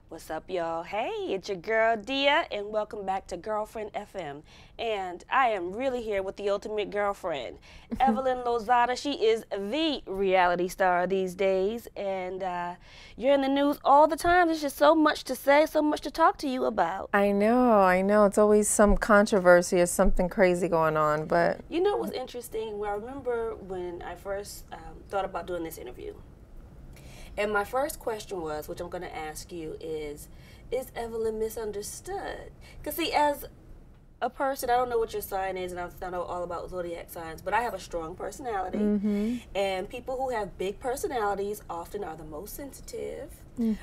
What's up, y'all? Hey, it's your girl Deya, and welcome back to Girlfriend FM. And I am really here with the ultimate girlfriend, Evelyn Lozada. She is the reality star these days, and you're in the news all the time. There's just so much to say, so much to talk to you about. I know. It's always some controversy or something crazy going on, but You know what's interesting? Well, I remember when I first thought about doing this interview. And my first question was, which I'm going to ask you, is Evelyn misunderstood? Because, see, as a person, I don't know what your sign is, and I don't know all about zodiac signs, but I have a strong personality. And people who have big personalities often are the most sensitive,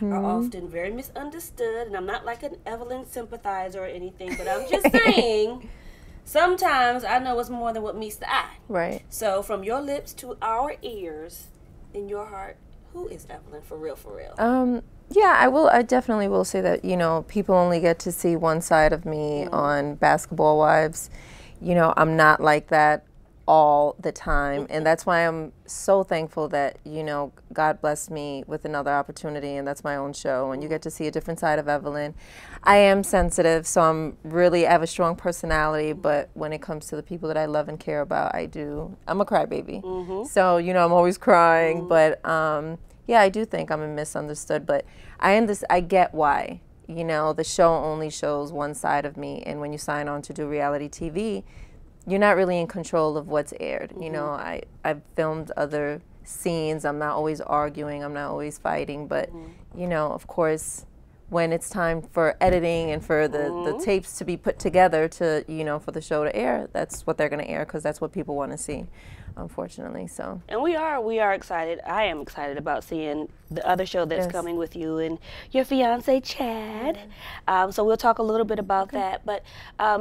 are often very misunderstood. And I'm not like an Evelyn sympathizer or anything, but I'm just saying, sometimes I know it's more than what meets the eye. right. So, from your lips to our ears, in your heart, who is Evelyn for real, for real? Yeah, I definitely will say that, people only get to see one side of me on Basketball Wives. I'm not like that all the time, and that's why I'm so thankful that, God blessed me with another opportunity, and that's my own show, and you get to see a different side of Evelyn. I am sensitive, so I have a strong personality, but when it comes to the people that I love and care about, I'm a crybaby. So, I'm always crying, but yeah, I do think I'm misunderstood, but I get why. The show only shows one side of me, and when you sign on to do reality TV, you're not really in control of what's aired. I've filmed other scenes. I'm not always arguing. I'm not always fighting, but of course, when it's time for editing and for the tapes to be put together to, for the show to air, that's what they're going to air because that's what people want to see, unfortunately. So. And we are excited. I am excited about seeing the other show that's coming with you and your fiance Chad. So we'll talk a little bit about that. But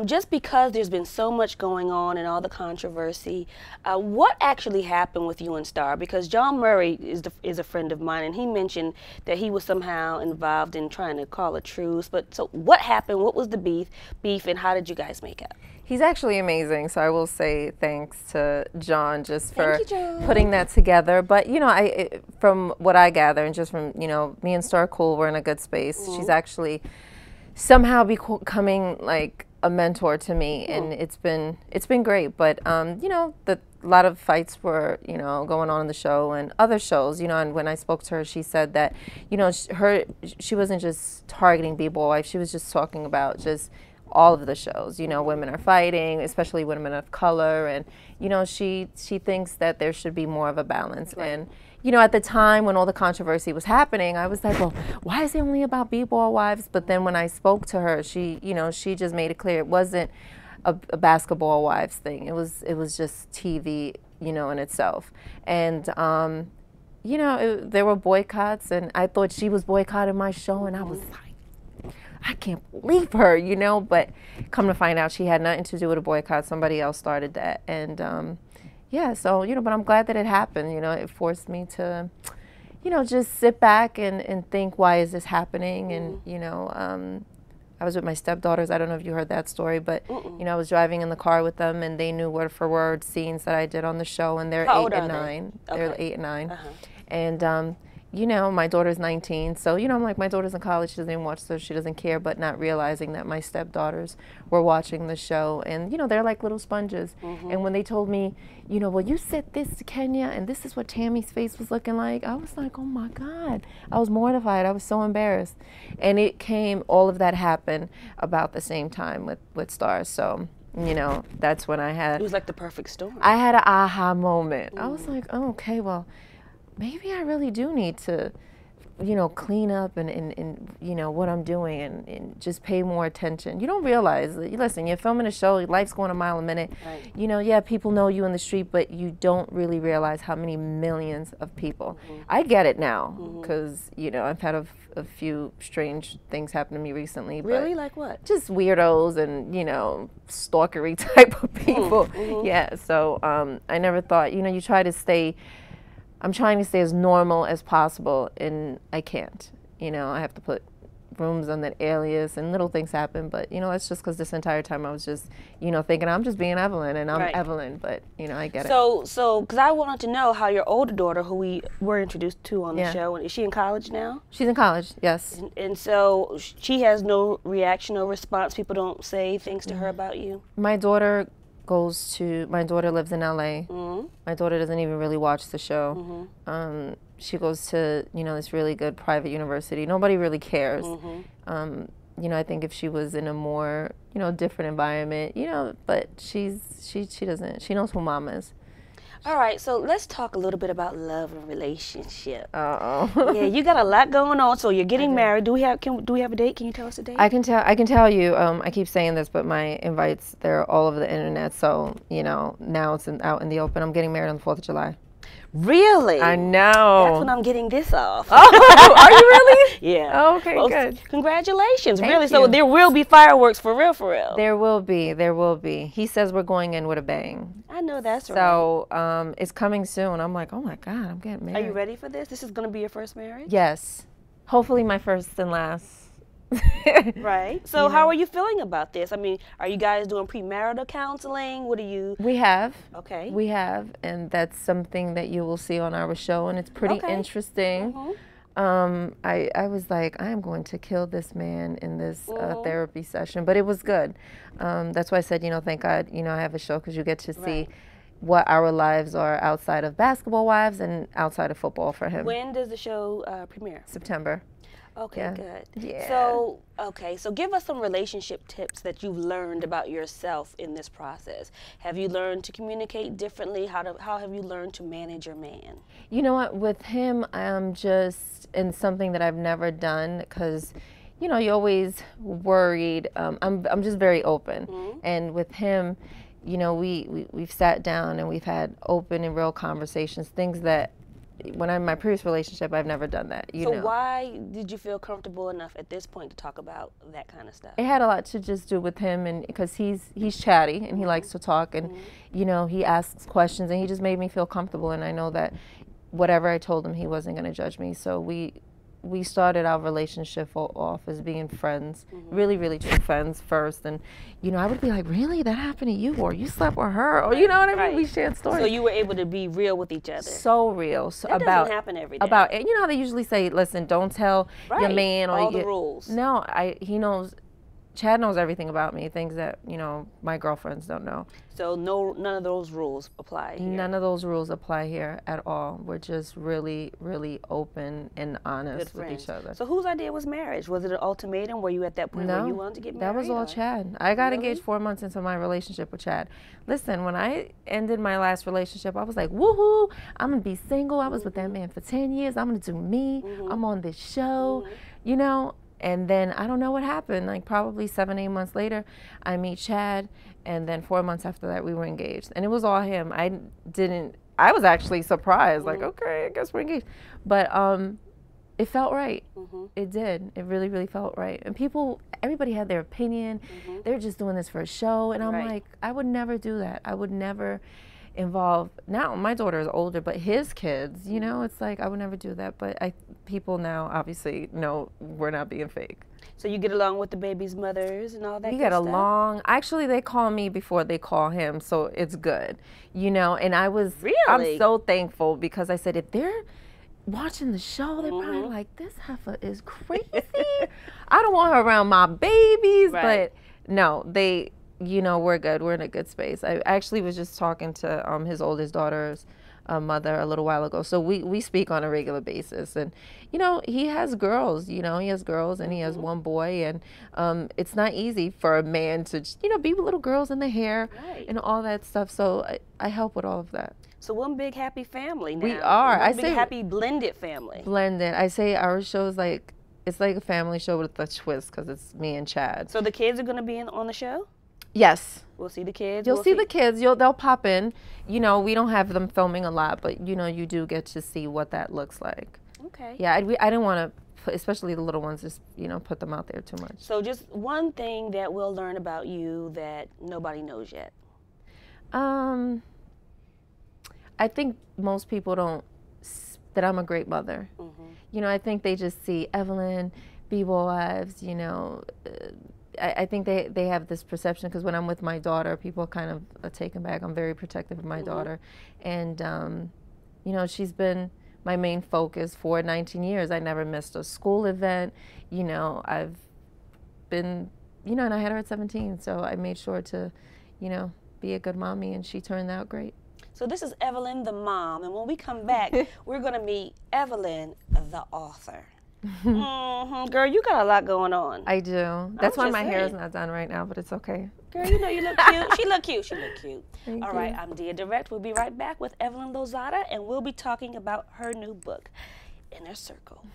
just because there's been so much going on and all the controversy, what actually happened with you and Star? Because John Murray is a friend of mine, and he mentioned that he was somehow involved in trying to call a truce. But so what happened? What was the beef, and how did you guys make up? He's actually amazing, so I will say thanks to John just for John. putting that together. But from what I gather, and just from me and Star Cool, we're in a good space. She's actually somehow becoming like a mentor to me, and it's been great. But a lot of fights were going on in the show and other shows. And when I spoke to her, she said that she wasn't just targeting B-Boy Wife. She was just talking about just all of the shows, women are fighting, especially women of color, and she thinks that there should be more of a balance. Right. And at the time when all the controversy was happening, I was like, well, why is it only about B-Boy Wives? But then when I spoke to her, she just made it clear it wasn't a Basketball Wives thing. It was just TV, in itself. And there were boycotts, and I thought she was boycotting my show, and I was like, I can't believe her, but come to find out she had nothing to do with a boycott. Somebody else started that. And yeah, so, but I'm glad that it happened. It forced me to, just sit back and think, why is this happening? And, I was with my stepdaughters. I don't know if you heard that story, but, I was driving in the car with them, and they knew word for word scenes that I did on the show, and they're How 8 and old are 9. they? They're Okay. 8 and 9. And, my daughter's 19, so, I'm like, my daughter's in college, she doesn't even watch, so she doesn't care, but not realizing that my stepdaughters were watching the show, and, they're like little sponges. And when they told me, well, you said this to Kenya, and this is what Tammy's face was looking like, I was like, oh my God. I was mortified. I was so embarrassed. And all of that happened about the same time with Stars, so. That's when It was like the perfect storm. I had an aha moment. I was like, oh, okay, well, maybe I really do need to, clean up and what I'm doing and just pay more attention. You don't realize, listen, you're filming a show, life's going a mile a minute. Right. Yeah, people know you in the street, but you don't really realize how many millions of people. I get it now, because, I've had a few strange things happen to me recently. Really? But Like what? just weirdos and, stalkery type of people. Yeah, so I never thought, you try to stay, I'm trying to stay as normal as possible, and I can't. I have to put, rooms on that alias, and little things happen. But you know, it's just because this entire time I was just, you know, thinking I'm just being Evelyn and I'm Evelyn. But you know, I get it. So because I wanted to know how your older daughter, who we were introduced to on the show, is she in college now? She's in college, yes. And so she has no reaction or response. People don't say things to her about you. My daughter lives in LA. My daughter doesn't even really watch the show. She goes to, you know, this really good private university. Nobody really cares. You know, I think if she was in a more, you know, different environment, you know, but she doesn't. She knows who mom is. All right, so let's talk a little bit about love and relationship. Uh-oh. Yeah, you got a lot going on. So you're getting married. Do we have a date? Can you tell us a date? I can tell you. I keep saying this, but my invites, they're all over the internet. So you know, now it's out in the open. I'm getting married on the 4th of July. Really? I know. That's when I'm getting this off. Oh, are you really? Yeah. Oh, okay, well, good. Congratulations. Thank really? you. So there will be fireworks for real, for real. There will be. There will be. He says we're going in with a bang. I know that's right. So it's coming soon. I'm like, oh my God, I'm getting married. Are you ready for this? This is going to be your first marriage? Yes. Hopefully my first and last. Right. So how are you feeling about this? I mean, are you guys doing premarital counseling? What are you? We have. Okay. We have, and that's something that you will see on our show, and it's pretty interesting. I was like, I am going to kill this man in this therapy session, but it was good. That's why I said, you know, thank God, you know, I have a show because you get to see what our lives are outside of Basketball Wives and outside of football for him. When does the show premiere? September. Okay, good. Yeah. So, so give us some relationship tips that you've learned about yourself in this process. Have you learned to communicate differently? How have you learned to manage your man? You know what, with him, I'm just in something that I've never done because, you know, you're always worried. I'm just very open. And with him, you know, we've sat down and we've had open and real conversations, things that when I'm in my previous relationship, I've never done that. You know. Why did you feel comfortable enough at this point to talk about that kind of stuff? It had a lot to just do with him, and because he's chatty and he likes to talk, and you know, he asks questions, and he just made me feel comfortable. And I know that whatever I told him, he wasn't going to judge me. So we started our relationship off as being friends, really, really true friends first. And, you know, I would be like, really? That happened to you? Or you slept with her? Or, you know what I mean? We shared stories. So you were able to be real with each other. So real. So that doesn't happen every day. You know how they usually say, listen, don't tell your man. Or all the rules. No, he knows. Chad knows everything about me, things that, you know, my girlfriends don't know. So none of those rules apply here? None of those rules apply here at all. We're just really, really open and honest with each other. So whose idea was marriage? Was it an ultimatum? Were you at that point where you wanted to get married? That was all Chad. I got engaged 4 months into my relationship with Chad. Listen, when I ended my last relationship, I was like, woohoo, I'm going to be single. I was with that man for 10 years. I'm going to do me. I'm on this show, you know. And then I don't know what happened, like probably 7, 8 months later, I meet Chad, and then 4 months after that, we were engaged. And it was all him. I was actually surprised, like, okay, I guess we're engaged. But it felt right. It did. It really, really felt right. And everybody had their opinion. They're just doing this for a show. And I'm like, I would never do that. I would never involve, now my daughter is older, but his kids, you know, it's like I would never do that. But people now obviously know we're not being fake. So you get along with the baby's mothers and all that? We get along. Actually, they call me before they call him, so it's good, you know. And I'm so thankful because I said, if they're watching the show, they're probably like, this heifer is crazy. I don't want her around my babies, but no, you know, we're good. We're in a good space. I actually was just talking to his oldest daughter's mother a little while ago. So we speak on a regular basis. And, you know, he has girls, you know, he has girls and he has one boy. And it's not easy for a man to, you know, be with little girls in the hair and all that stuff. So I help with all of that. So one big happy family now. We are. One big happy blended family. Blended. I say our show is like, it's like a family show with a twist because it's me and Chad. So the kids are going to be on the show? Yes. We'll see the kids. You'll see the kids. They'll pop in. You know, we don't have them filming a lot, but, you know, you do get to see what that looks like. Okay. Yeah, I didn't want to, especially the little ones, just, you know, put them out there too much. So just one thing that we'll learn about you that nobody knows yet. I think most people don't, that I'm a great mother. You know, I think they just see Evelyn be wives, you know. I think they have this perception, because when I'm with my daughter, people kind of are taken back. I'm very protective of my daughter. And, you know, she's been my main focus for 19 years. I never missed a school event. You know, I've been, you know, and I had her at 17. So I made sure to, you know, be a good mommy, and she turned out great. So this is Evelyn, the mom. And when we come back, we're going to meet Evelyn, the author. Girl, you got a lot going on. I do. That's why my hair is not done right now, but it's okay. Girl, you know you look cute. She look cute. She look cute. Thank All you. right, I'm Deya Direct. We'll be right back with Evelyn Lozada, and we'll be talking about her new book, Inner Circle.